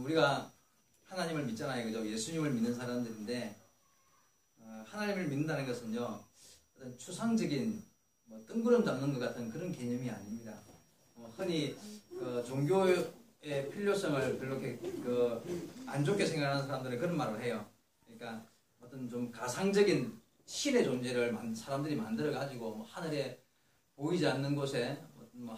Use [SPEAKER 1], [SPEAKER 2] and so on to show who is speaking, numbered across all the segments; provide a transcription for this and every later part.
[SPEAKER 1] 우리가 하나님을 믿잖아요. 그죠? 예수님을 믿는 사람들인데, 하나님을 믿는다는 것은요, 어떤 추상적인, 뭐, 뜬구름 잡는 것 같은 그런 개념이 아닙니다. 흔히, 종교의 필요성을 별로 안 좋게 생각하는 사람들은 그런 말을 해요. 그러니까, 어떤 좀 가상적인 신의 존재를 사람들이 만들어가지고, 뭐 하늘에 보이지 않는 곳에, 뭐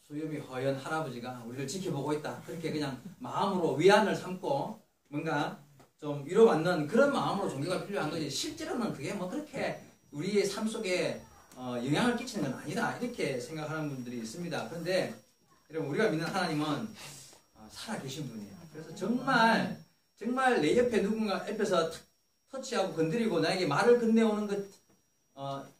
[SPEAKER 1] 수염이 허연 할아버지가 우리를 지켜보고 있다. 그렇게 그냥 마음으로 위안을 삼고 뭔가 좀 위로받는 그런 마음으로 종교가 필요한 거지. 실제로는 그게 뭐 그렇게 우리의 삶 속에 영향을 끼치는 건 아니다. 이렇게 생각하는 분들이 있습니다. 그런데 여러분, 우리가 믿는 하나님은 살아계신 분이에요. 그래서 정말 내 옆에 누군가 옆에서 터치하고 건드리고 나에게 말을 건네오는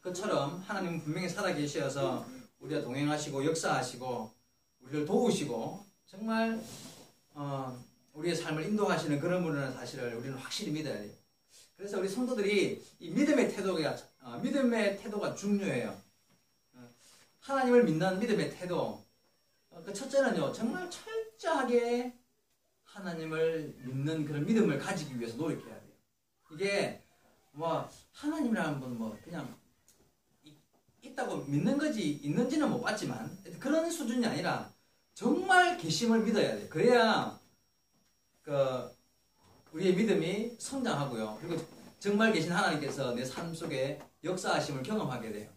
[SPEAKER 1] 것처럼 하나님은 분명히 살아계셔서 우리와 동행하시고 역사하시고 우리를 도우시고 정말 우리의 삶을 인도하시는 그런 분이라는 사실을 우리는 확실히 믿어야 돼요. 그래서 우리 성도들이 이 믿음의 태도가 중요해요. 하나님을 믿는 믿음의 태도. 그 첫째는요, 정말 철저하게 하나님을 믿는 그런 믿음을 가지기 위해서 노력해야 돼요. 이게 뭐 하나님이라는 분 뭐 그냥 있다고 믿는 거지 있는지는 못 봤지만 그런 수준이 아니라 정말 계심을 믿어야 돼요. 그래야 우리의 믿음이 성장하고요. 그리고 정말 계신 하나님께서 내 삶 속에 역사하심을 경험하게 돼요.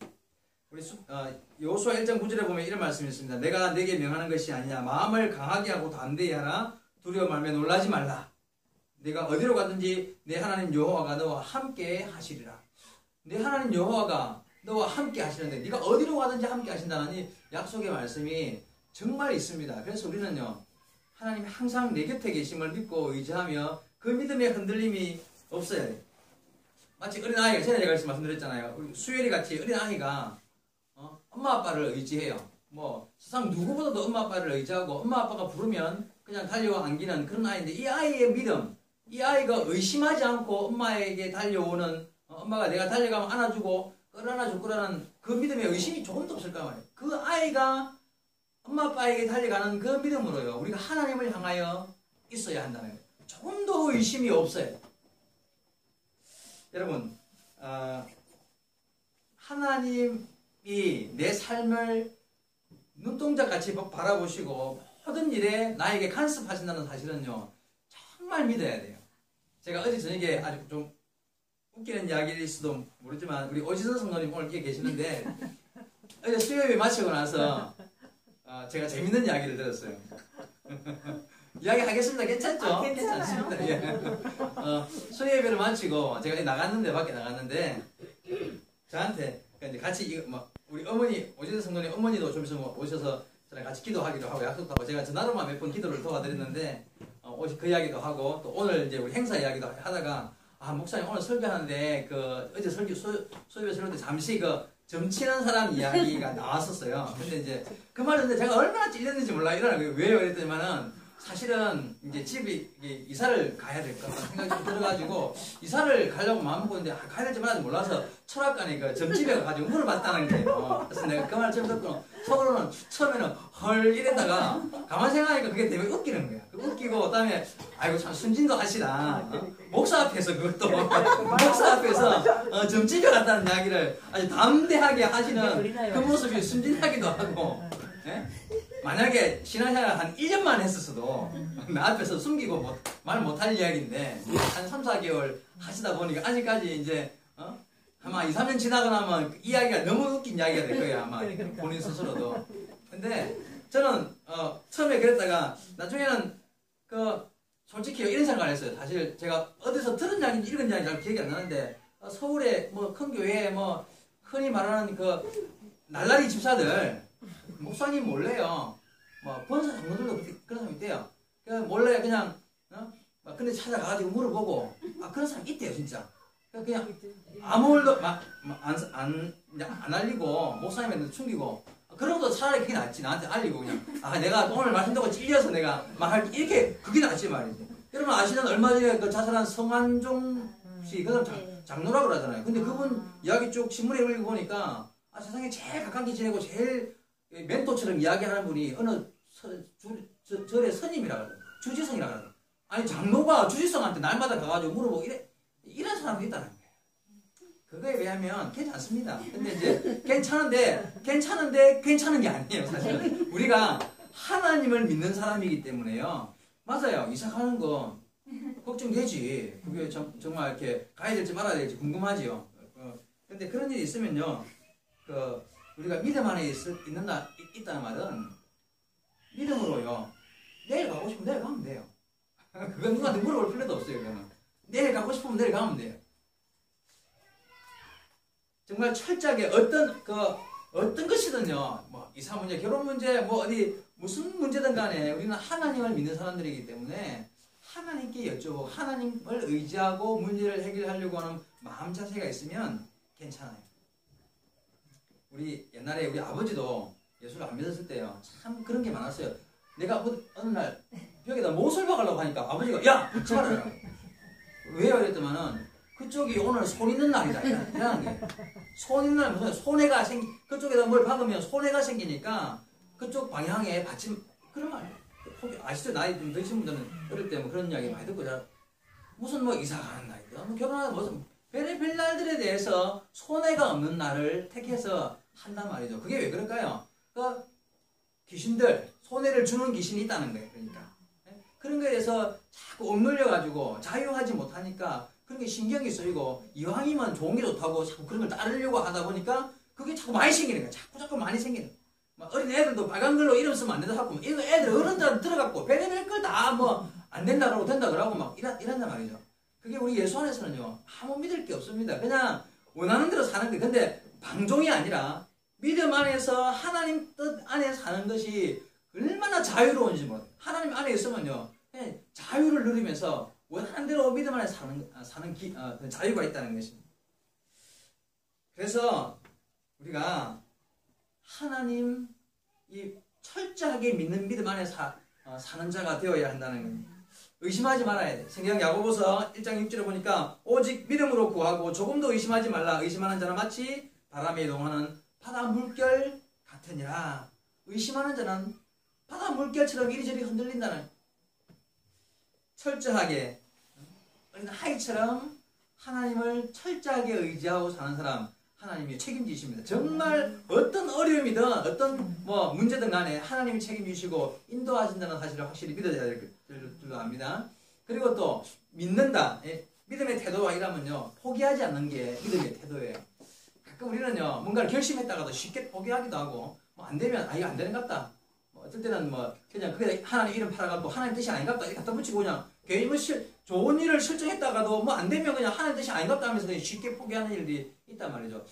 [SPEAKER 1] 우리 여호수아 1장 9절에 보면 이런 말씀이 있습니다. 내가 내게 명하는 것이 아니냐. 마음을 강하게 하고 담대히 하라. 두려워 말며 놀라지 말라. 내가 어디로 가든지 내 하나님 여호와가 너와 함께 하시리라. 내 하나님 여호와가 너와 함께 하시는데 네가 어디로 가든지 함께 하신다는 이 약속의 말씀이 정말 있습니다. 그래서 우리는요, 하나님이 항상 내 곁에 계심을 믿고 의지하며 그 믿음에 흔들림이 없어야 돼요. 마치 어린 아이가, 전에 제가 말씀드렸잖아요. 우리 수엘이 같이 어린 아이가 엄마 아빠를 의지해요. 뭐 세상 누구보다도 엄마 아빠를 의지하고 엄마 아빠가 부르면 그냥 달려와 안기는 그런 아이인데, 이 아이의 믿음, 이 아이가 의심하지 않고 엄마에게 달려오는, 엄마가 내가 달려가면 안아주고 끌어안아줄 거라는 그 믿음에 의심이 조금도 없을까 말이에요. 그 아이가 엄마 아빠에게 달려가는 그 믿음으로요, 우리가 하나님을 향하여 있어야 한다는 거예요. 조금도 의심이 없어요. 여러분, 하나님이 내 삶을 눈동자같이 바라보시고 모든 일에 나에게 간섭하신다는 사실은요, 정말 믿어야 돼요. 제가 어제 저녁에 아주 좀 웃기는 이야기일 수도 모르지만 우리 오지선 성도님 오늘 여기 계시는데 어제 수요예배 마치고 나서 제가 재밌는 이야기를 들었어요. 이야기 하겠습니다. 괜찮죠? 괜찮습니다. 예. 수요예배를 마치고 제가 나갔는데, 밖에 나갔는데 저한테 이제 같이 우리 어머니, 오지선 성도님 어머니도 좀 있으면 오셔서 저랑 같이 기도하기도 하고 약속도 하고, 제가 전화로만 몇 번 기도를 도와드렸는데 그 이야기도 하고 또 오늘 이제 우리 행사 이야기도 하다가, 목사님 오늘 설교하는데 어제 수요예배 설교 때 잠시 점치는 사람 이야기가 나왔었어요. 근데 이제 그 말인데 제가 얼마나 찔렸는지 몰라요. 왜요? 그랬더니만은 사실은 이제 집이 이사를 가야 될 것 같다는 생각이 좀 들어가지고 이사를 가려고 마음먹고 있는데 가야 될지 말아야 몰라서 철학관에 점집에 가가지고 물어봤다는 거예요. 그래서 내가 그 말을 처음 듣고 속으로는 처음에는 헐 이랬다가 가만히 생각하니까 그게 되게 웃기는 거야. 웃기고 그다음에 아이고 참 순진도 하시다. 목사 앞에서 그것도 목사 앞에서 점집에 갔다는 이야기를 아주 담대하게 하시는 그 모습이 순진하기도 하고, 예? 만약에 신앙생활 한 1년만 했었어도 나 앞에서 숨기고 말 못할 이야기인데 한 3, 4개월 하시다 보니까 아직까지 이제 아마 2, 3년 지나고 나면 그 이야기가 너무 웃긴 이야기가 될 거예요. 아마 본인 스스로도. 근데 저는 처음에 그랬다가 나중에는 솔직히 이런 생각을 했어요. 사실 제가 어디서 들은 이야기인지 읽은 이야기인지 잘 기억이 안 나는데 서울에 큰 교회에 흔히 말하는 날라리 집사들 목사님 몰래요. 권사 장로들도 그런 사람이 있대요. 몰래 그냥 근데 찾아가가지고 물어보고 그런 사람 있대요 진짜. 그냥 아무 일도 안 알리고 목사님한테 숨기고 그런 것도 차라리 그게 낫지. 나한테 알리고 그냥 내가 오늘 말씀 듣고 찔려서 내가 말할 이렇게 그게 낫지 말이지. 여러분 아시는 얼마 전에 자살한 성한종 씨 그 사람 장로라고 그러잖아요. 근데 그분 이야기 쭉 신문에 읽어보니까 세상에 제일 가깝게 지내고 제일 멘토처럼 이야기하는 분이 어느 절의 스님이라고 하더라고요. 주지성이라고 하더라고요. 아니 장로가 주지성한테 날마다 가가지고 물어보고 이런 사람도 있다는 거예요. 그거에 비하면 괜찮습니다. 근데 이제 괜찮은데 괜찮은 게 아니에요. 사실은 우리가 하나님을 믿는 사람이기 때문에요. 맞아요. 이사 가는 거 걱정되지. 그게 정말 이렇게 가야 될지 말아야 될지 궁금하지요. 근데 그런 일이 있으면요. 우리가 믿음 안에 있다는 말은 믿음으로요. 내일 가고 싶으면 내일 가면 돼요. 그건 누구한테 물어볼 필요도 없어요. 그거는. 내일 가고 싶으면 내일 가면 돼요. 정말 철저하게 어떤 것이든요. 뭐 이사 문제, 결혼 문제, 뭐 어디 무슨 문제든 간에 우리는 하나님을 믿는 사람들이기 때문에 하나님께 여쭤보고 하나님을 의지하고 문제를 해결하려고 하는 마음 자세가 있으면 괜찮아요. 우리 옛날에 우리 아버지도 예수를 안 믿었을 때요. 참 그런 게 많았어요. 내가 어느 날 벽에다 못을 박으려고 하니까 아버지가 야! 붙지 말아라. 왜요? 이랬더니만은 그쪽이 오늘 손 있는 날이다. 이라는 게. 손 있는 날 무슨 손해가 그쪽에다 뭘 박으면 손해가 생기니까 그쪽 방향에 받침 그런 말 아시죠? 나이 좀 드신 분들은 어릴 때 뭐 그런 이야기 많이 듣고 무슨 뭐 이사 가는 날이다. 뭐 결혼하는 무슨 별의별 날들에 대해서 손해가 없는 날을 택해서 한단 말이죠. 그게 왜 그럴까요? 그 귀신들 손해를 주는 귀신이 있다는 거예요. 그러니까 그런 거에 대해서 자꾸 억눌려가지고 자유하지 못하니까 그런 게 신경이 쓰이고 이왕이면 좋은 게 좋다고 자꾸 그런 걸 따르려고 하다 보니까 그게 자꾸 많이 생기는 거야. 자꾸 많이 생기는 거야. 막 어린 애들도 빨간 글로 이름 쓰면 안 된다 하고 이거 애들 어른들 들어갔고 별의별 걸 다 뭐 안 된다 그러고 된다 그러고 막 이런단 말이죠. 그게 우리 예수 안에서는요 아무 믿을 게 없습니다. 그냥 원하는 대로 사는 거예요. 근데 방종이 아니라 믿음 안에서 하나님 뜻 안에 사는 것이 얼마나 자유로운지 뭐 하나님 안에 있으면요 그냥 자유를 누리면서 원하는 대로 믿음 안에 사는 자유가 있다는 것입니다. 그래서 우리가 하나님 이 철저하게 믿는 믿음 안에 사는 자가 되어야 한다는 겁니다. 의심하지 말아야 돼. 성경 야고보서 1장 6절에 보니까 오직 믿음으로 구하고 조금도 의심하지 말라. 의심하는 자는 마치 바람에 이동하는 바다 물결 같으니라. 의심하는 자는 바다 물결처럼 이리저리 흔들린다는 철저하게 어린 아이처럼 하나님을 철저하게 의지하고 사는 사람 하나님이 책임지십니다. 정말 어떤 어려움이든 어떤 뭐 문제든 간에 하나님이 책임지시고 인도하신다는 사실을 확실히 믿어야 될 줄로 압니다. 그리고 또 믿는다. 믿음의 태도가 이라면요 포기하지 않는 게 믿음의 태도예요. 가끔 우리는요 뭔가를 결심했다가도 쉽게 포기하기도 하고 뭐 안 되면 이거 안 되는 것 같다. 뭐 어떨 때는 뭐 그냥 그게 하나님 이름 팔아가지고 하나님 뜻이 아닌 것 같다. 갖다 붙이고 그냥 괜히 뭐 좋은 일을 실천했다가도 뭐 안 되면 그냥 하나님 뜻이 아닌 것 같다 하면서 그냥 쉽게 포기하는 일이 있단 말이죠.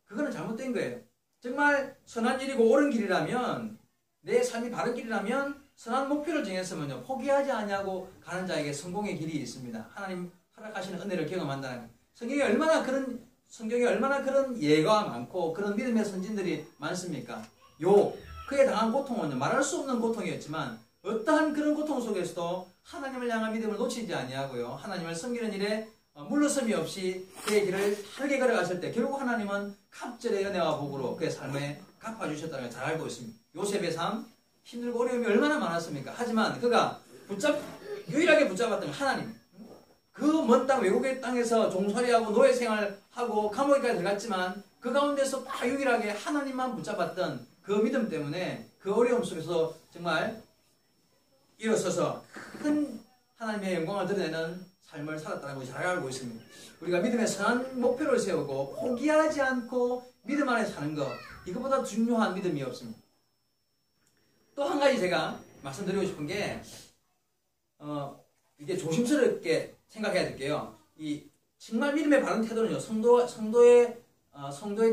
[SPEAKER 1] 그거는 잘못된 거예요. 정말 선한 일이고 옳은 길이라면 내 삶이 바른 길이라면 선한 목표를 정했으면요 포기하지 아니하고 가는 자에게 성공의 길이 있습니다. 하나님 허락하시는 은혜를 경험한다는 성경에 얼마나 그런 예가 많고 그런 믿음의 선진들이 많습니까? 그에 당한 고통은요 말할 수 없는 고통이었지만 어떠한 그런 고통 속에서도 하나님을 향한 믿음을 놓치지 아니하고요 하나님을 섬기는 일에 물러섬이 없이 그의 길을 하게 걸어갔을 때 결국 하나님은 갑절의 은혜와 복으로 그의 삶에 갚아주셨다는 걸 잘 알고 있습니다. 요셉의 삶 힘들고 어려움이 얼마나 많았습니까? 하지만 그가 유일하게 붙잡았던 하나님 그 먼 땅 외국의 땅에서 종살이하고 노예 생활하고 감옥에까지 들어갔지만 그 가운데서 딱 유일하게 하나님만 붙잡았던 그 믿음 때문에 그 어려움 속에서 정말 일어서서 큰 하나님의 영광을 드러내는 삶을 살았다는 것을 잘 알고 있습니다. 우리가 믿음의 선한 목표를 세우고 포기하지 않고 믿음 안에 사는 것 이것보다 중요한 믿음이 없습니다. 또 한 가지 제가 말씀드리고 싶은 게 이게 조심스럽게 생각해야 될게요. 이 정말 믿음의 바른 태도는요 성도의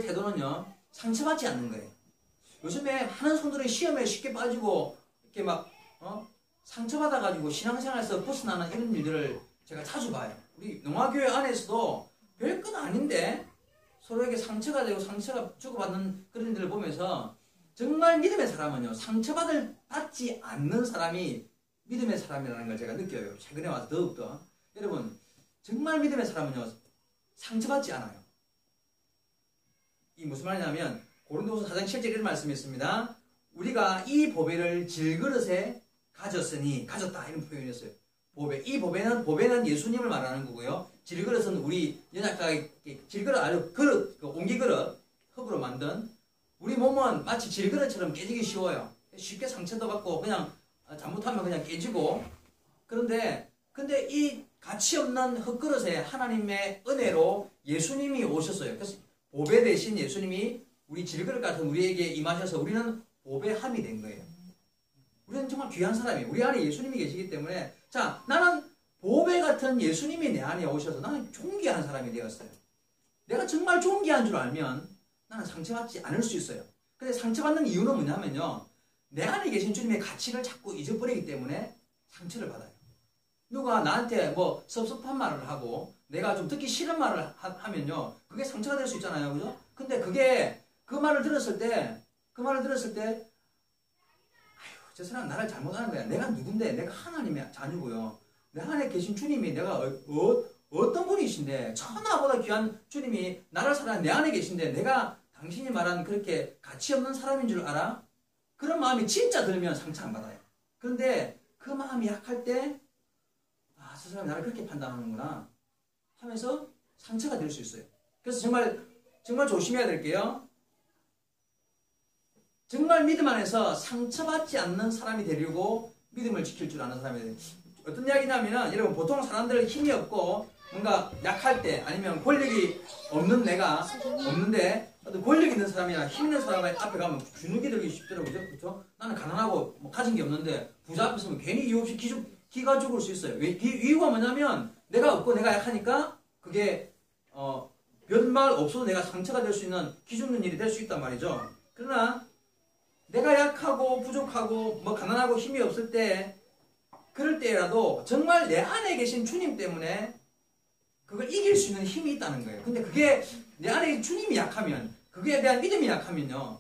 [SPEAKER 1] 태도는요 상처받지 않는 거예요. 요즘에 많은 성도들이 시험에 쉽게 빠지고 이렇게 막 상처받아가지고 신앙생활에서 벗어나는 이런 일들을 제가 자주 봐요. 우리 농화교회 안에서도 별건 아닌데 서로에게 상처가 되고 상처가 주고받는 그런 일들을 보면서 정말 믿음의 사람은요 상처받지 않는 사람이 믿음의 사람이라는 걸 제가 느껴요. 최근에 와서 더욱더 여러분 정말 믿음의 사람은요 상처받지 않아요. 이 무슨 말이냐면 고린도후서 4장 7절 이런 말씀이 있습니다. 우리가 이 보배를 질그릇에 가졌다 이런 표현이었어요. 보배. 이 보배는 예수님을 말하는 거고요. 질그릇은 우리 연약하게 질그릇 아주 그릇, 그 옹기그릇 흙으로 만든 우리 몸은 마치 질그릇처럼 깨지기 쉬워요. 쉽게 상처도 받고 그냥 잘못하면 그냥 깨지고. 근데 이 가치 없는 흙그릇에 하나님의 은혜로 예수님이 오셨어요. 그래서 보배 대신 예수님이 우리 질그릇 같은 우리에게 임하셔서 우리는 보배함이 된 거예요. 우리는 정말 귀한 사람이에요. 우리 안에 예수님이 계시기 때문에 자, 나는 보배 같은 예수님이 내 안에 오셔서 나는 존귀한 사람이 되었어요. 내가 정말 존귀한 줄 알면 나는 상처받지 않을 수 있어요. 근데 상처받는 이유는 뭐냐면요. 내 안에 계신 주님의 가치를 자꾸 잊어버리기 때문에 상처를 받아요. 누가 나한테 뭐 섭섭한 말을 하고 내가 좀 듣기 싫은 말을 하면요. 그게 상처가 될 수 있잖아요. 그죠? 근데 그게 그 말을 들었을 때 아휴, 저 사람 나를 잘못하는 거야. 내가 누군데? 내가 하나님의 자녀고요. 내 안에 계신 주님이 내가 어떤 분이신데 천하보다 귀한 주님이 나를 사랑하는 내 안에 계신데 내가 당신이 말한 그렇게 가치 없는 사람인 줄 알아? 그런 마음이 진짜 들면 상처 안 받아요. 그런데 그 마음이 약할 때 아, 저 사람이 나를 그렇게 판단하는구나 하면서 상처가 될 수 있어요. 그래서 정말 조심해야 될게요. 정말 믿음 안에서 상처받지 않는 사람이 되려고 믿음을 지킬 줄 아는 사람이 돼요. 어떤 이야기냐면은 여러분 보통 사람들 힘이 없고 뭔가 약할 때 아니면 권력이 없는 내가 없는데 어떤 권력 있는 사람이나 힘 있는 사람 앞에 가면 주눅이 들기 쉽더라고요. 그렇죠? 나는 가난하고 뭐 가진 게 없는데 부자 앞에 서면 괜히 이유 없이 기가 죽을 수 있어요. 이유가 뭐냐면 내가 없고 내가 약하니까 그게 별말 없어도 내가 상처가 될 수 있는 기죽는 일이 될 수 있단 말이죠. 그러나 내가 약하고 부족하고 뭐 가난하고 힘이 없을 때 그럴 때라도 정말 내 안에 계신 주님 때문에 그걸 이길 수 있는 힘이 있다는 거예요. 근데 그게 내 안에 주님이 약하면 그거에 대한 믿음이 약하면요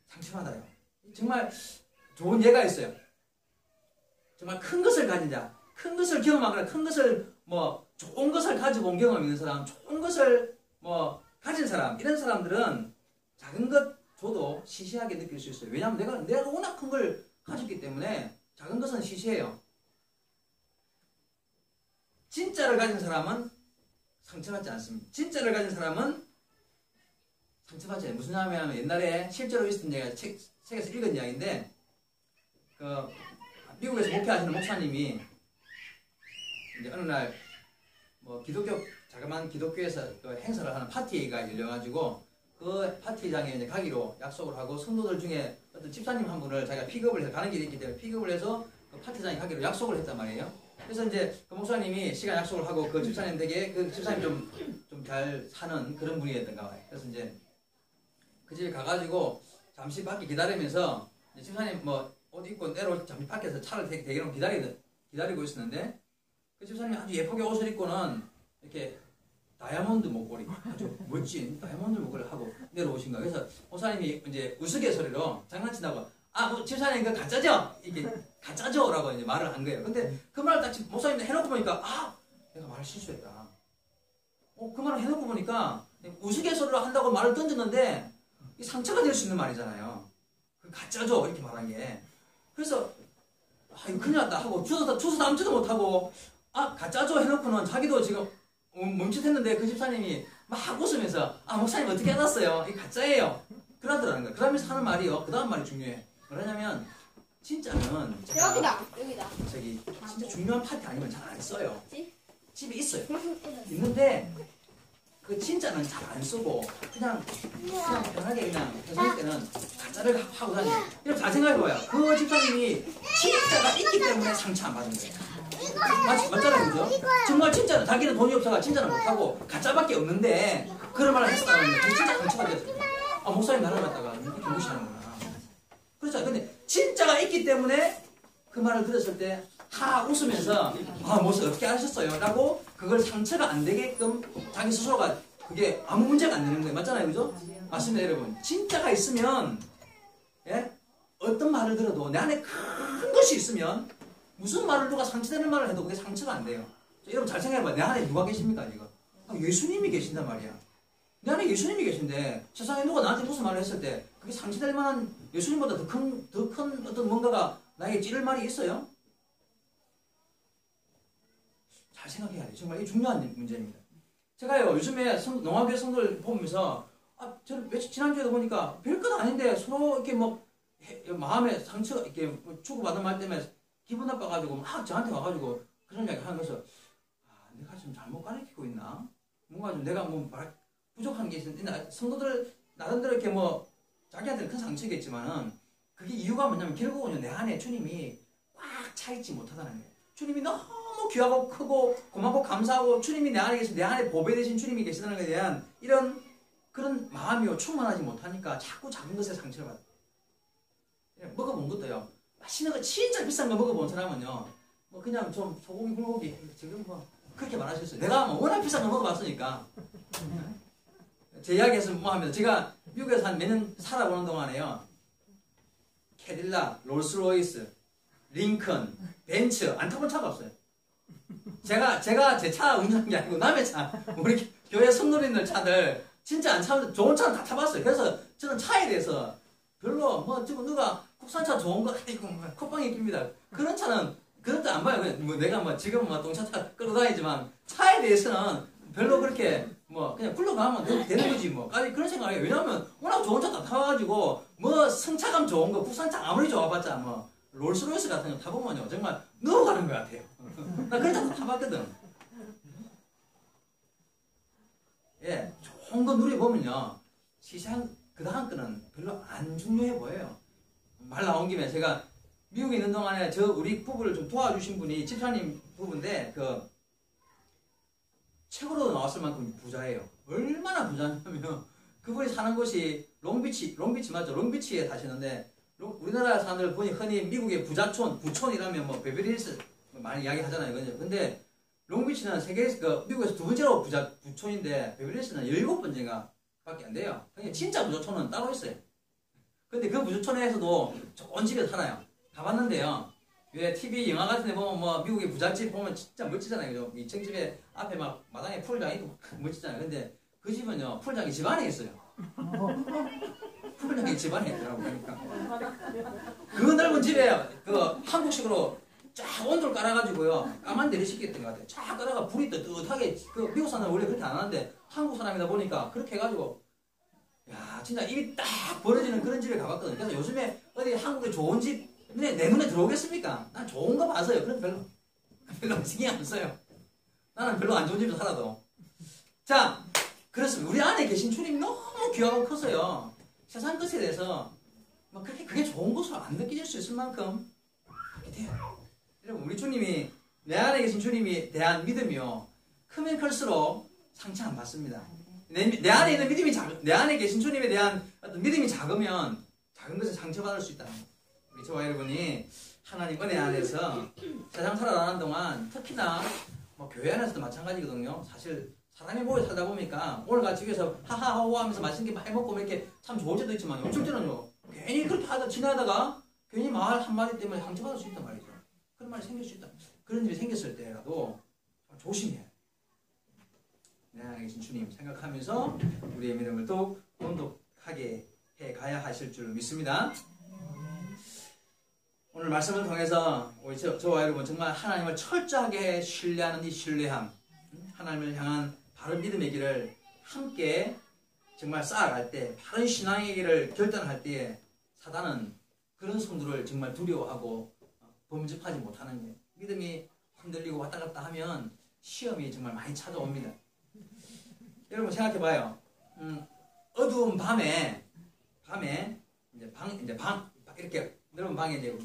[SPEAKER 1] 상처받아요. 정말 좋은 예가 있어요. 정말 큰 것을 가진 자, 큰 것을 경험하거나 큰 것을 뭐 좋은 것을 가지고 온 경험 있는 사람, 좋은 것을 뭐 가진 사람 이런 사람들은 작은 것 줘도 시시하게 느낄 수 있어요. 왜냐하면 내가 워낙 큰 걸 가졌기 때문에 작은 것은 시시해요. 진짜를 가진 사람은 상처받지 않습니다. 진짜를 가진 사람은 상처받지 않아요. 무슨 말이냐면 옛날에 실제로 있었던 얘기가 책에서 읽은 이야기인데 그 미국에서 목회하시는 목사님이 이제 어느 날 뭐 자그마한 기독교에서 그 행사를 하는 파티가 열려가지고 그 파티장에 이제 가기로 약속을 하고 성도들 중에 어떤 집사님 한 분을 자기가 픽업을 해서 가는 길이 있기 때문에 픽업을 해서 그 파티장에 가기로 약속을 했단 말이에요. 그래서 이제 그 목사님이 시간 약속을 하고 그 집사님 댁에 그 집사님 좀 잘 사는 그런 분이었던가 봐요. 그래서 이제 그 집에 가가지고 잠시 밖에 기다리면서 집사님 뭐 옷 입고 내려올 잠시 밖에서 차를 대기로 기다리고 있었는데 그 집사님이 아주 예쁘게 옷을 입고는 이렇게 다이아몬드 목걸이 아주 멋진 다이아몬드 목걸이를 하고 내려오신 거예요. 그래서 목사님이 이제 우스갯소리로 장난친다고 뭐 집사님 그 가짜죠? 이렇게 가짜죠? 라고 이제 말을 한 거예요. 근데 그 말을 딱 목사님 해놓고 보니까 내가 말을 실수했다. 그 말을 해놓고 보니까 우스갯소리로 한다고 말을 던졌는데 상처가 될 수 있는 말이잖아요. 그 가짜죠? 이렇게 말한 게. 그래서 이거 큰일 났다 하고 주워 담지도 못하고 가짜죠? 해놓고는 자기도 지금 멈칫했는데 그 집사님이 막 웃으면서 목사님 어떻게 알았어요? 이게 가짜예요. 그러더라는 거예요. 그러면서 하는 말이요. 그 다음 말이 중요해. 뭐냐면 진짜는
[SPEAKER 2] 여기다.
[SPEAKER 1] 진짜 중요한 파티 아니면 잘 안 써요. 집에 있어요. 있는데 그 진짜는 잘 안 쓰고 그냥 편하게 그냥 해줄 때는 가짜를 하고 다녀요. 이렇게 잘 생각해봐요. 그 집사님이 진짜가 있기 때문에 상처 안 받은 거예요. 맞잖아요, 그죠? 정말 진짜는 자기는 돈이 없어가 진짜는 못하고 가짜밖에 없는데 그런 말을 했었다는 거예요. 진짜 상처가 됐어요. 목사님 말을 갖다가 이렇게 무시하는구나. 그렇죠. 근데 진짜가 있기 때문에 그 말을 들었을 때 웃으면서 무슨 어떻게 하셨어요? 라고 그걸 상처가 안 되게끔 자기 스스로가 그게 아무 문제가 안 되는 거예요. 맞잖아요, 그죠? 맞습니다, 여러분. 진짜가 있으면 어떤 말을 들어도 내 안에 큰 것이 있으면 무슨 말을 누가 상처되는 말을 해도 그게 상처가 안 돼요. 여러분 잘 생각해봐. 내 안에 누가 계십니까 지금? 예수님이 계신단 말이야. 내 안에 예수님이 계신데 세상에 누가 나한테 무슨 말을 했을 때 그게 상처될 만한 예수님보다 더 큰 어떤 뭔가가 나에게 찌를 말이 있어요? 잘 생각해야 돼요. 정말 이게 중요한 문제입니다. 제가요, 요즘에 농아교회 성도를 보면서, 저는 며칠 지난주에도 보니까 별것 아닌데 서로 이렇게 뭐, 마음에 상처, 이렇게 뭐 주고받는 말 때문에 기분 나빠가지고 막 저한테 와가지고 그런 이야기 하는 것을, 내가 좀 잘못 가르치고 있나? 뭔가 좀 내가 뭐 부족한 게 있는데, 성도들 나름대로 이렇게 뭐, 자기한테는 큰 상처겠지만은, 그게 이유가 뭐냐면 결국은 내 안에 주님이 꽉 차있지 못하다는 거예요. 주님이 너무 귀하고 크고 고맙고 감사하고 주님이 내 안에 계신, 내 안에 보배 되신 주님이 계시다는 것에 대한 이런 그런 마음이 충만하지 못하니까 자꾸 작은 것에 상처를 받아요. 먹어본 것도요, 맛있는 거 진짜 비싼 거 먹어본 사람은요, 뭐 그냥 좀 소고기 불고기 지금 뭐 그렇게 말하셨어요. 내가 뭐 워낙 비싼 거 먹어봤으니까. 제 이야기에서 뭐 하면, 제가 미국에서 한 몇 년 살아보는 동안에요, 캐딜락, 롤스로이스, 링컨, 벤츠 안 타본 차가 없어요. 제가 제 차 운전한 게 아니고 남의 차, 우리 교회 성도님들 차들 진짜 안 타면 좋은 차는 다 타봤어요. 그래서 저는 차에 대해서 별로 뭐 누가 국산차 좋은 거 아니고 뭐 콧방이 낍니다. 그런 차는 그런 거 안 봐요. 뭐 내가 뭐 지금 뭐 동차차 끌고 다니지만 차에 대해서는 별로 그렇게 뭐 그냥 굴러가면 되는 거지 뭐. 아니 그런 생각이에요. 왜냐면 워낙 좋은 차 다 타가지고 뭐 승차감 좋은 거 국산차 아무리 좋아봤자 뭐 롤스로이스 같은 거 타보면요 정말 누워가는 것 같아요. 나 그런 차 타봤거든. 예, 좋은 거 누려보면요 시장 그 다음 거는 별로 안 중요해 보여요. 말 나온 김에 제가 미국에 있는 동안에 우리 부부를 좀 도와주신 분이 집사님 부부인데 책으로 나왔을 만큼 부자예요. 얼마나 부자냐면 그분이 사는 곳이 롱비치 맞죠? 롱비치에 사시는데 우리나라 사람들 보니 흔히 미국의 부촌이라면 뭐 베버리힐스 많이 이야기하잖아요. 근데 롱비치는 미국에서 두 번째로 부촌인데 베버리힐스는 7번째가 밖에 안 돼요. 그러니까 진짜 부자촌은 따로 있어요. 근데 그 부자촌에서도 좋은 집에 살아요. 가봤는데요. 왜 TV 영화 같은 데 보면 뭐 미국의 부잣집 보면 진짜 멋지잖아요. 그죠? 2층 집에 앞에 막 마당에 풀장이 있고 멋지잖아요. 근데 그 집은요, 풀장이 집 안에 있어요. 풀장이 집 안에 있더라고. 그러니까. 그 넓은 집에 한국식으로 쫙 온돌 깔아가지고요. 까만 데를 시켰던 것 같아요. 쫙 깔아가 불이 뜨뜻하게, 미국 사람은 원래 그렇게 안 하는데 한국 사람이다 보니까 그렇게 해가지고, 야, 진짜 입이 딱 벌어지는 그런 집에 가봤거든요. 그래서 요즘에 어디 한국에 좋은 집, 내 눈에 들어오겠습니까? 난 좋은 거 봐서요. 그런 별로 신경 안 써요. 나는 별로 안 좋은 집에서 살아도. 자, 그렇습니다. 우리 안에 계신 주님이 너무 귀하고 커서요. 세상 것에 대해서 막 그게 좋은 것으로 안 느껴질 수 있을 만큼 그렇게 돼요. 여러분, 우리 주님이, 내 안에 계신 주님에 대한 믿음이요, 크면 클수록 상처 안 받습니다. 내 안에 있는 믿음이 내 안에 계신 주님에 대한 어떤 믿음이 작으면 작은 것에 상처받을 수 있다. 우리 저와 여러분이 하나님 은혜 안에서 세상 살아가는 동안 특히나 뭐 교회 안에서도 마찬가지거든요. 사실 사람이 모여 살다 보니까 오늘같이 위해서 하하호호 하면서 맛있는 게 많이 먹고 이렇게 참 좋을 때도 있지만 어쩔 때는요 괜히 그렇게 지나다가 괜히 말 한마디 때문에 상처받을 수 있단 말이죠. 그런 말이 생길 수 있다. 그런 일이 생겼을 때라도 조심해야 돼요. 내 안에 계신 주님 생각하면서 우리의 믿음을 더욱 돈독하게 해가야 하실 줄 믿습니다. 오늘 말씀을 통해서 우리 저와 여러분 정말 하나님을 철저하게 신뢰하는 이 신뢰함, 하나님을 향한 바른 믿음의 길을 함께 정말 쌓아갈 때, 바른 신앙의 길을 결단할 때에 사단은 그런 성도를 정말 두려워하고 범접하지 못하는 거예요. 믿음이 흔들리고 왔다 갔다 하면 시험이 정말 많이 찾아옵니다. 여러분 생각해봐요. 어두운 밤에 이제 이렇게 넓은 방에 이제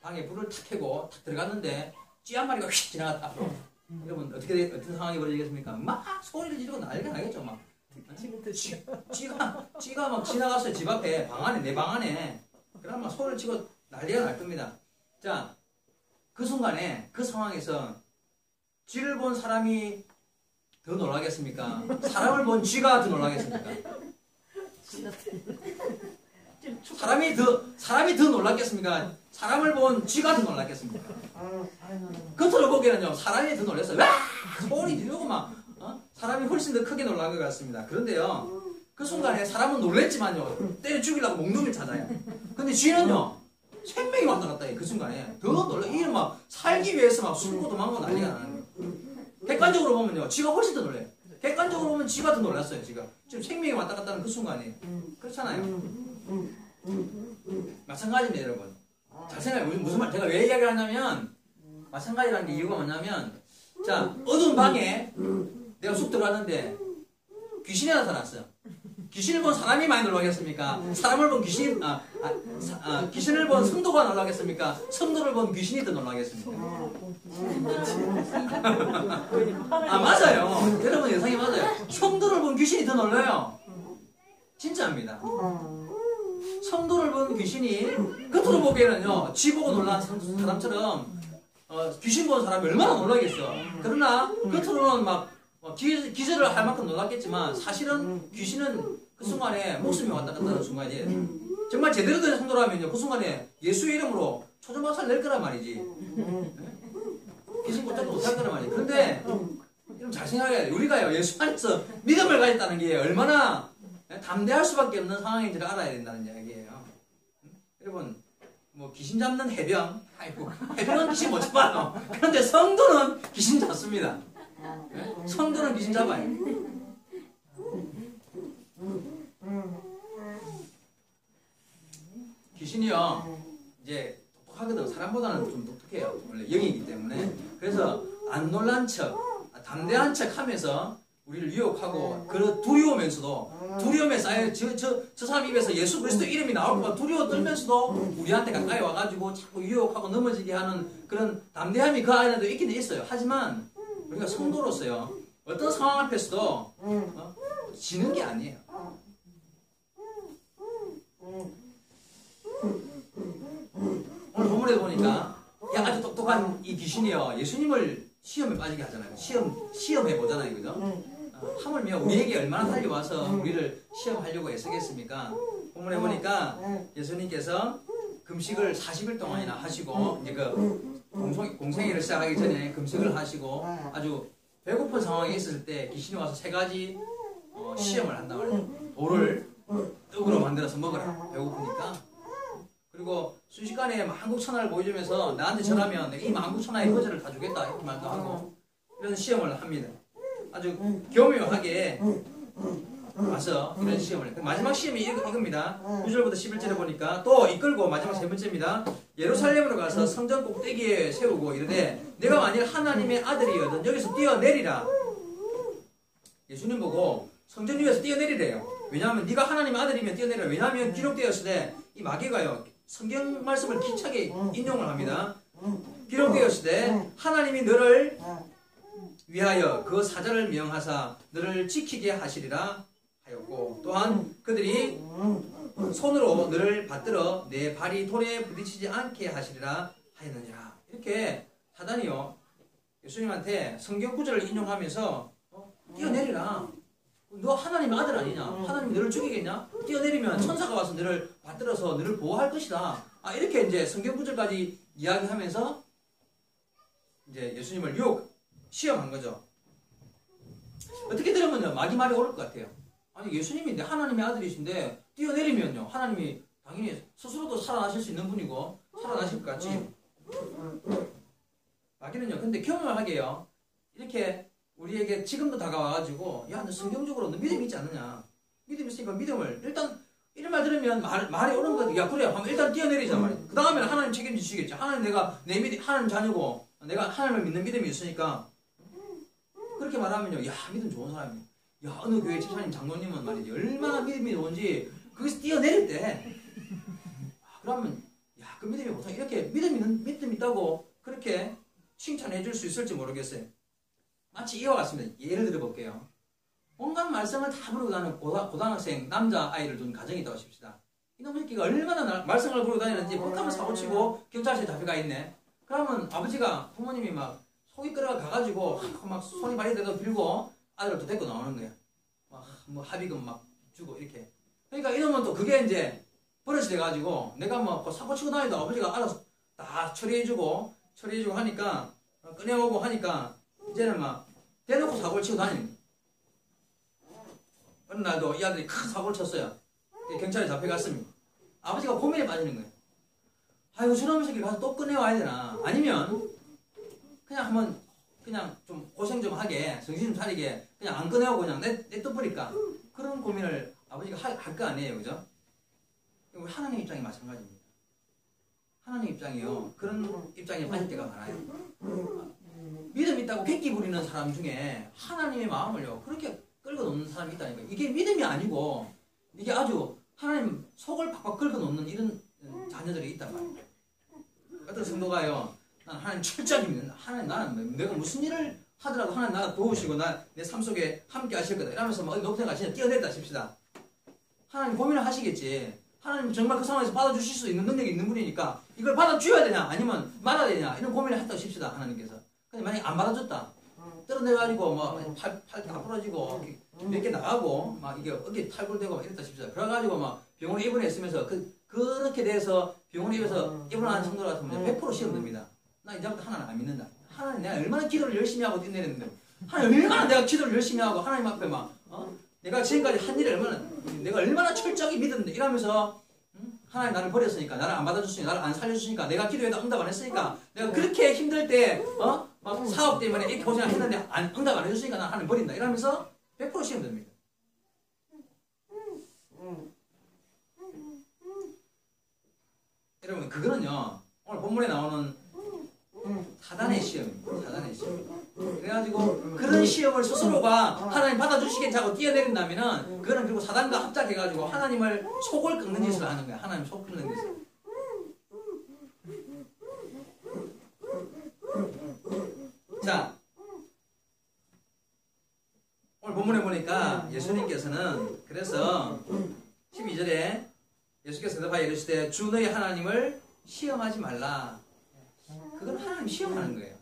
[SPEAKER 1] 방에 불을 탁 켜고 탁 들어갔는데 쥐 한 마리가 휙 지나갔다. 여러분 어떤 상황이 벌어지겠습니까? 막 소리를 지르고 난리가 나겠죠. 막 쥐가 막 지나갔어요. 집 앞에 방 안에, 내 방 안에. 그럼 막 소리를 치고 난리가 날 겁니다. 자, 그 순간에 그 상황에서 쥐를 본 사람이 더 놀라겠습니까? 사람을 본 쥐가 더 놀라겠습니까? 사람이 더 놀랐겠습니까? 사람을 본 쥐가 더 놀랐겠습니까? 겉으로 보기에는요, 사람이 더 놀랐어요. 와! 소리 지르고 막, 사람이 훨씬 더 크게 놀란 것 같습니다. 그런데요, 그 순간에 사람은 놀랬지만요, 때려 죽이려고 몽둥이를 찾아요. 근데 쥐는요, 생명이 왔다 갔다 해요. 그 순간에. 더 놀라, 이게 막, 살기 위해서 막 숨고 도망고 난리가 나는 거예요. 객관적으로 보면요. 지가 훨씬 더 놀래요. 객관적으로 보면 지가 더 놀랐어요. 지금 생명이 왔다 갔다 하는 그 순간이. 그렇잖아요. 마찬가지입니다, 여러분. 잘 생각해. 무슨 말, 제가 왜 이야기를 하냐면, 마찬가지라는 게 이유가 뭐냐면, 자, 어두운 방에 내가 쑥 들어왔는데, 귀신이 나타났어요. 귀신을 본 사람이 많이 놀라겠습니까? 사람을 본 귀신을 본 성도가 놀라겠습니까? 성도를 본 귀신이 더 놀라겠습니까? 맞아요. 여러분 예상이 맞아요. 성도를 본 귀신이 더 놀라요. 진짜입니다. 성도를 본 귀신이 겉으로 보기에는요, 지 보고 놀란 사람처럼 귀신 본 사람이 얼마나 놀라겠어. 그러나 겉으로는 막 기절을 할 만큼 놀랐겠지만 사실은 귀신은 그 순간에 목숨이 왔다 갔다 하는 순간이에요. 정말 제대로 된 성도라면요, 그 순간에 예수의 이름으로 초전박살 낼 거란 말이지. 귀신 걷잡도 못할 거란 말이에요. 그런데 여러분 잘 생각해야 돼요. 우리가요, 예수 안에서 믿음을 가졌다는 게 얼마나 담대할 수밖에 없는 상황인지를 알아야 된다는 이야기예요. 여러분, 뭐 귀신 잡는 해병, 아이고, 해병은 귀신 못 잡아요. 그런데 성도는 귀신 잡습니다. 성도는 귀신 잡아요. 귀신이요, 이제 똑똑하거든. 사람보다는 좀 똑똑해요. 원래 영이기 때문에. 그래서 안 놀란 척, 담대한 척 하면서 우리를 유혹하고, 그 두려움에 쌓여, 저 사람 입에서 예수 그리스도 이름이 나올까 두려워 떨면서도 우리한테 가까이 와가지고 자꾸 유혹하고 넘어지게 하는 그런 담대함이 그 안에도 있긴 있어요. 하지만 우리가 성도로서요, 어떤 상황 앞에서도 지는 게 아니에요. 오늘 본문에 보니까 아주 똑똑한 이 귀신이요, 예수님을 시험에 빠지게 하잖아요. 시험해 보잖아요, 그죠? 하물며 우리에게 얼마나 달려와서 우리를 시험하려고 애쓰겠습니까? 본문에 보니까 예수님께서 금식을 40일 동안이나 하시고, 이제 그 공생애를 시작하기 전에 금식을 하시고 아주 배고픈 상황에 있을 때 귀신이 와서 3가지 시험을 한단 말이에요. 돌을 떡으로 만들어서 먹으라, 배고프니까. 그리고 순식간에 만국천하를 보여주면서 나한테 절하면 내가 이 만국천하의 거절을 다 주겠다, 이렇게 말도 하고, 이런 시험을 합니다. 아주 교묘하게 와서 이런 시험을. 마지막 시험이 이겁니다. 9절부터 11절에 보니까 또 이끌고, 마지막 3번째입니다. 예루살렘으로 가서 성전 꼭대기에 세우고 이르되 내가 만일 하나님의 아들이거든 여기서 뛰어내리라. 예수님 보고 성전 위에서 뛰어내리래요. 왜냐하면 네가 하나님의 아들이면 뛰어내리라. 왜냐하면 기록되었을 때 이 마귀가요, 성경 말씀을 기차게 인용을 합니다. 기록되었을 때 하나님이 너를 위하여 그 사자를 명하사 너를 지키게 하시리라 하였고, 또한 그들이 손으로 너를 받들어 내 발이 돌에 부딪히지 않게 하시리라 하였느니라. 이렇게 사단이요, 예수님한테 성경 구절을 인용하면서 뛰어내리라. 너 하나님의 아들 아니냐? 하나님이 너를 죽이겠냐? 뛰어내리면 천사가 와서 너를 받들어서 너를 보호할 것이다. 이렇게 이제 성경 구절까지 이야기하면서 이제 예수님을 시험한 거죠. 어떻게 들으면요, 마귀 말이 옳을 것 같아요. 아니, 예수님이 하나님의 아들이신데 뛰어내리면요, 하나님이 당연히 스스로도 살아나실 수 있는 분이고 살아나실 것 같지. 마귀는요, 근데 교묘하게요, 이렇게 우리에게 지금도 다가와가지고, 야, 너 성경적으로 너 믿음 있지 않느냐? 믿음 있으니까 믿음을, 일단 이런 말 들으면 말이 옳은 거지. 야, 그래, 하면 일단 뛰어내리자 말이야. 그 다음에는 하나님 책임지시겠지. 하나님, 내가 하나님 자녀고 내가 하나님을 믿는 믿음이 있으니까. 그렇게 말하면요, 야, 믿음 좋은 사람이야. 야, 어느 교회 집사님, 장로님은 말이지, 얼마나 믿음이 좋은지 거기서 뛰어내릴 때, 그러면 야, 그 믿음이 보통 이렇게 믿음 있다고 그렇게 칭찬해 줄 수 있을지 모르겠어요. 마치 이와 같습니다. 예를 들어 볼게요. 온갖 말썽을 다 부르고 다니는 고등학생 남자아이를 둔 가정이 있다고 하십시다. 이놈 새끼가 얼마나 말썽을 부르고 다니는지 복잡한 사고치고 경찰서에 잡혀가 있네. 그러면 아버지가, 부모님이 막 속이 끓어가 가가지고 막 손이 발이 돼도 빌고 아들을 또 데리고 나오는 거야. 막 뭐 합의금 막 주고 이렇게. 그러니까 이놈은 또 그게 이제 버릇이 돼가지고 내가 뭐 사고치고 다니도 아버지가 알아서 다 처리해주고 하니까 꺼내오고 하니까 이제는 막 대놓고 사고를 치고 다니는 거야. 어느 날도 이 아들이 큰 사고를 쳤어요. 경찰에 잡혀갔습니다. 아버지가 고민에 빠지는 거예요. 아이고, 저놈의 새끼 가서 또 꺼내와야 되나? 아니면 그냥 한번 그냥 좀 고생 좀 하게, 정신 좀 차리게, 그냥 안 꺼내고 그냥 냅둬버릴까? 그런 고민을 아버지가 할 거 아니에요, 그죠? 하나님 입장이 마찬가지입니다. 하나님 입장이요. 그런 입장에 빠질 때가 많아요. 믿음 있다고 객기 부리는 사람 중에 하나님의 마음을요, 그렇게 끌고 놓는 사람이 있다니까. 이게 믿음이 아니고, 이게 아주 하나님 속을 팍팍 긁어 놓는 이런 자녀들이 있단 말이에요. 어떤 성도가요, 난 하나님 출장입니다. 하나님, 나는 내가 무슨 일을 하더라도 하나님 나를 도우시고 내 삶 속에 함께 하실 거다. 이러면서 막 높은 데가 진짜 뛰어내렸다 칩시다. 하나님 고민을 하시겠지. 하나님 정말 그 상황에서 받아주실 수 있는 능력이 있는 분이니까 이걸 받아줘야 되냐 아니면 말아야 되냐 이런 고민을 했다고 칩시다. 하나님께서. 근데 만약에 안 받아줬다. 떨어내가지고 막 팔 다 부러지고 몇 개 나가고 막 이게 어깨 탈골되고 막 이랬다 칩시다. 그래가지고 막 병원에 입원했으면서 그렇게 돼서 병원에 입원하는 성도 같으면 100% 시험됩니다. 나 이제부터 하나님 안 믿는다. 하나님 내가 얼마나 기도를 열심히 하고 뛰내렸는데 하나님 얼마나 내가 기도를 열심히 하고 하나님 앞에 막 내가 지금까지 한 일을 내가 얼마나 철저하게 믿었는데 이러면서 하나님 나를 버렸으니까 나를 안 받아줬으니까 나를 안 살려주시니까 내가 기도해도 응답 안 했으니까 내가 그렇게 힘들 때 막 사업 때문에 이렇게 고생을 했는데 응답 안 해줬으니까 나는 하나님 버린다 이러면서 100% 시험됩니다. 여러분 그거는요 오늘 본문에 나오는 사단의 시험입니다. 사단의 시험. 그래가지고 그런 시험을 스스로가 하나님 받아주시겠지 하고 뛰어내린다면은 그거는 그리고 사단과 합작해가지고 하나님을 속을 긁는 짓을 하는 거야. 하나님 속 긁는 짓을. 자, 오늘 본문에 보니까 예수님께서는 그래서 12절에 예수께서 대답하여 이르시되 주 너희 하나님을 시험하지 말라. 그건 하나님 시험하는 거예요.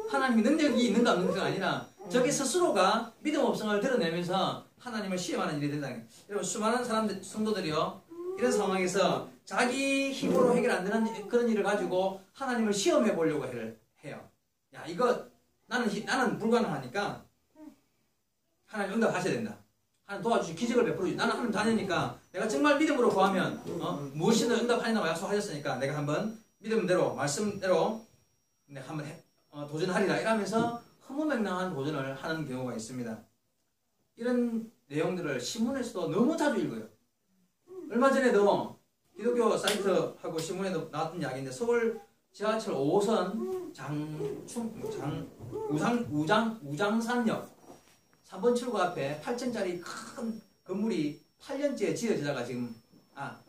[SPEAKER 1] 하나님이 능력이 있는가 없는가가 아니라 저기 스스로가 믿음 없음을 드러내면서 하나님을 시험하는 일이 된다는 거예요. 여러분 수많은 사람들, 성도들이요 이런 상황에서 자기 힘으로 해결 안 되는 그런 일을 가지고 하나님을 시험해 보려고 해요. 야 이거 나는 불가능하니까 하나님 응답하셔야 된다. 하나님 도와주시 기적을 베풀어주시. 나는 하나님 자녀니까 내가 정말 믿음으로 구하면 무엇이든 응답하신다고 약속하셨으니까 내가 한번 믿음대로 말씀대로 한번 도전하리라 이러면서 허무맹랑한 도전을 하는 경우가 있습니다. 이런 내용들을 신문에서도 너무 자주 읽어요. 얼마 전에도 기독교 사이트하고 신문에도 나왔던 이야기인데 서울 지하철 5호선 우장산역 3번 출구 앞에 8층짜리 큰 건물이 8년째 지어지다가 지금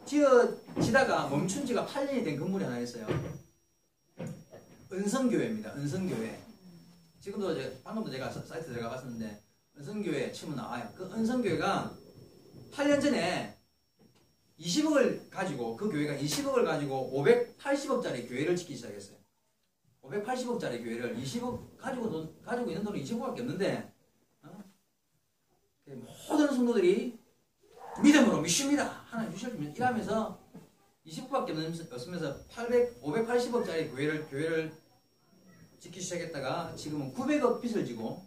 [SPEAKER 1] 지어지다가 멈춘 지가 8년이 된 건물이 하나 있어요. 은성교회입니다. 은성교회. 지금도 방금도 제가 사이트 들어가 봤었는데 은성교회 치면 나와요. 그 은성교회가 8년 전에 20억을 가지고 그 교회가 20억을 가지고 580억짜리 교회를 짓기 시작했어요. 580억짜리 교회를 20억 가지고 있는 돈은 20억밖에 없는데 모든 성도들이 믿음으로 믿습니다. 하나님 주셔주면 이러면서 20억밖에 없으면서 580억짜리 교회를 짓기 시작했다가 지금은 900억 빚을 지고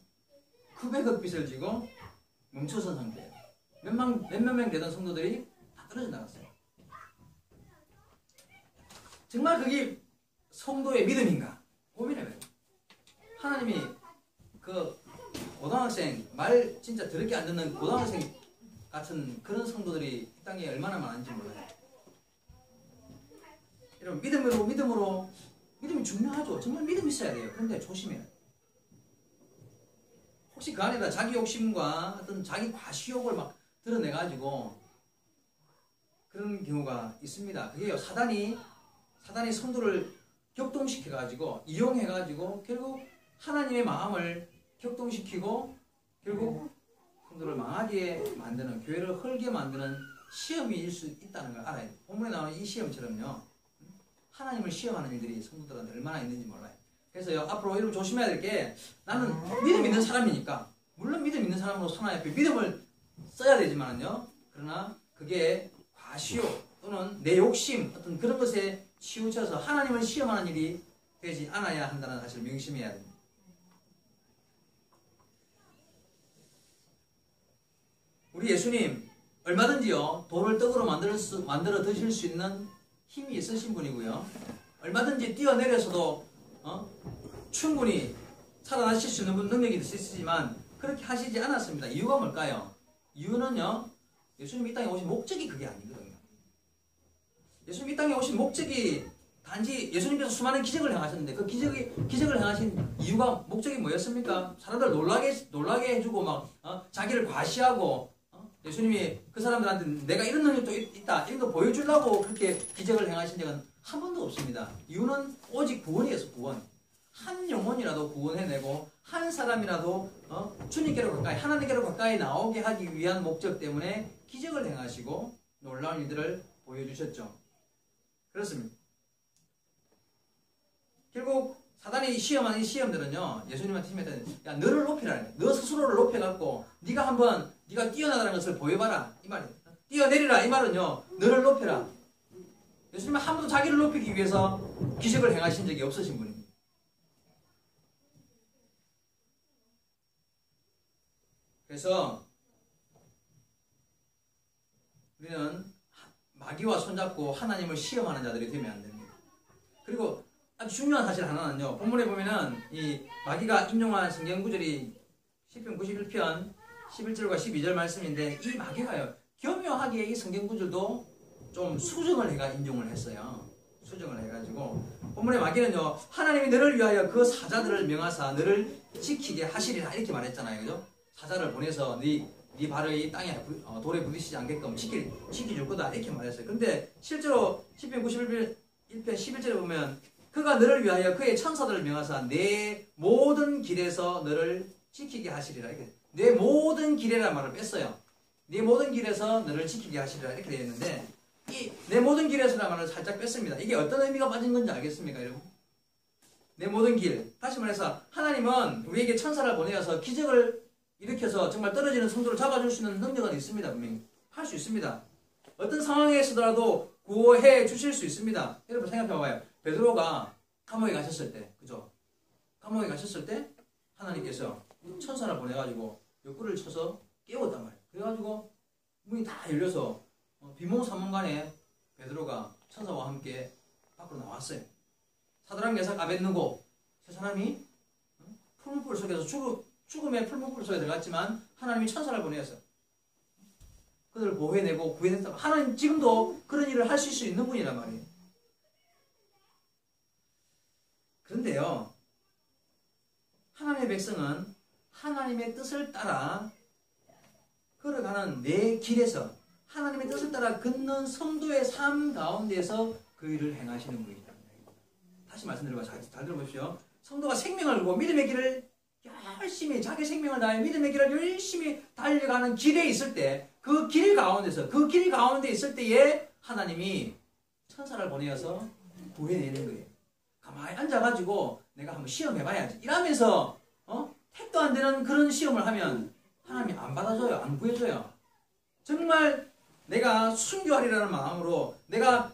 [SPEAKER 1] 멈춰선 상태예요. 몇몇 명 되던 성도들이 다 떨어져 나갔어요. 정말 그게 성도의 믿음인가? 고민해봐요. 하나님이 그 고등학생 말 진짜 더럽게 안 듣는 고등학생 같은 그런 성도들이 이 땅에 얼마나 많은지 몰라요. 여러분 믿음이 중요하죠. 정말 믿음이 있어야 돼요. 그런데 조심해요. 혹시 그 안에다 자기 욕심과 어떤 자기 과시욕을 막 드러내가지고 그런 경우가 있습니다. 그게요 사단이 성도를 격동시켜가지고 이용해가지고 결국 하나님의 마음을 격동시키고 결국 성도를 망하게 만드는 교회를 헐게 만드는 시험일 수 있다는 걸 알아야 돼요. 본문에 나오는 이 시험처럼요 하나님을 시험하는 일들이 성도들한테 얼마나 있는지 몰라요. 그래서요 앞으로 여러분 조심해야 될 게 나는 믿음 있는 사람이니까 물론 믿음 있는 사람으로 하나님 앞에 믿음을 써야 되지만요 그러나 그게 과시욕 또는 내 욕심 어떤 그런 것에 치우쳐서 하나님을 시험하는 일이 되지 않아야 한다는 사실을 명심해야 됩니다. 우리 예수님 얼마든지요 돌을 떡으로 만들어 드실 수 있는 힘이 있으신 분이고요 얼마든지 뛰어내려서도 충분히 살아나실 수 있는 능력이 있으시지만 그렇게 하시지 않았습니다. 이유가 뭘까요? 이유는요, 예수님 이 땅에 오신 목적이 그게 아니거든요. 예수님 이 땅에 오신 목적이 단지 예수님께서 수많은 기적을 행하셨는데 그 기적을 행하신 이유가 목적이 뭐였습니까? 사람들 놀라게 해주고 자기를 과시하고 예수님이 그 사람들한테 내가 이런 능력도 있다 이런 거 보여주려고 그렇게 기적을 행하신 적은 한 번도 없습니다. 이유는 오직 구원이었어. 구원. 한 영혼이라도 구원해내고 한 사람이라도 주님께로 가까이 하나님께로 가까이 나오게 하기 위한 목적 때문에 기적을 행하시고 놀라운 일들을 보여주셨죠. 그렇습니다. 결국 사단이 시험하는 이 시험들은요, 예수님한테 힘했더니 야 너를 높이라. 너 스스로를 높여갖고 네가 뛰어나다는 것을 보여봐라 이 말이에요. 뛰어내리라 이 말은요, 너를 높여라. 예수님은 한 번도 자기를 높이기 위해서 기적을 행하신 적이 없으신 분입니다. 그래서 우리는 마귀와 손잡고 하나님을 시험하는 자들이 되면 안 됩니다. 그리고 아주 중요한 사실 하나는요, 본문에 보면은 이 마귀가 인용한 성경 구절이 시편 91편 11절과 12절 말씀인데, 이 마귀가요, 교묘하게 이 성경 구절도 좀 수정을 해가 인용을 했어요. 수정을 해가지고 본문의 마귀는요, 하나님이 너를 위하여 그 사자들을 명하사 너를 지키게 하시리라 이렇게 말했잖아요. 그죠? 사자를 보내서 네 발을 이 땅에 돌에 부딪히지 않게끔 지켜줄 거다 이렇게 말했어요. 근데 실제로 시편 91편 11절에 보면 그가 너를 위하여 그의 천사들을 명하사 내 모든 길에서 너를 지키게 하시리라. 이렇게 내 모든 길에라는 말을 뺐어요. 내 모든 길에서 너를 지키게 하시리라 이렇게 되어 있는데, 이 내 모든 길에서라는 말을 살짝 뺐습니다. 이게 어떤 의미가 빠진 건지 알겠습니까, 여러분? 내 모든 길. 다시 말해서 하나님은 우리에게 천사를 보내어서 기적을 일으켜서 정말 떨어지는 성도를 잡아줄 수 있는 능력은 있습니다. 분명히 할 수 있습니다. 어떤 상황에서라도 구호해 주실 수 있습니다. 여러분 생각해봐요. 베드로가 감옥에 가셨을 때, 그죠? 감옥에 가셨을 때 하나님께서 천사를 보내가지고 옆구리를 쳐서 깨웠단 말이에요. 그래가지고 문이 다 열려서 비몽사몽간에 베드로가 천사와 함께 밖으로 나왔어요. 사드락 메삭 아벳느고 세 사람이 풀무불 속에서 죽음의 풀무불 속에 들어갔지만 하나님이 천사를 보내었어요. 그들을 보호해내고 구해냈다. 하나님 지금도 그런 일을 하실 수 있는 분이란 말이에요. 그런데요, 하나님의 백성은 하나님의 뜻을 따라 걸어가는 내 길에서 하나님의 뜻을 따라 걷는 성도의 삶 가운데서 그 일을 행하시는 분이다. 다시 말씀드려봐. 잘 들어보십시오. 성도가 생명을 걸고 믿음의 길을 열심히 자기 생명을 다해 믿음의 길을 열심히 달려가는 길에 있을 때, 그 길 가운데 있을 때에 하나님이 천사를 보내어서 구해내는 거예요. 가만히 앉아가지고 내가 한번 시험해봐야지 이러면서 택도 안 되는 그런 시험을 하면 하나님이 안 받아줘요. 안 구해줘요. 정말 내가 순교하리라는 마음으로 내가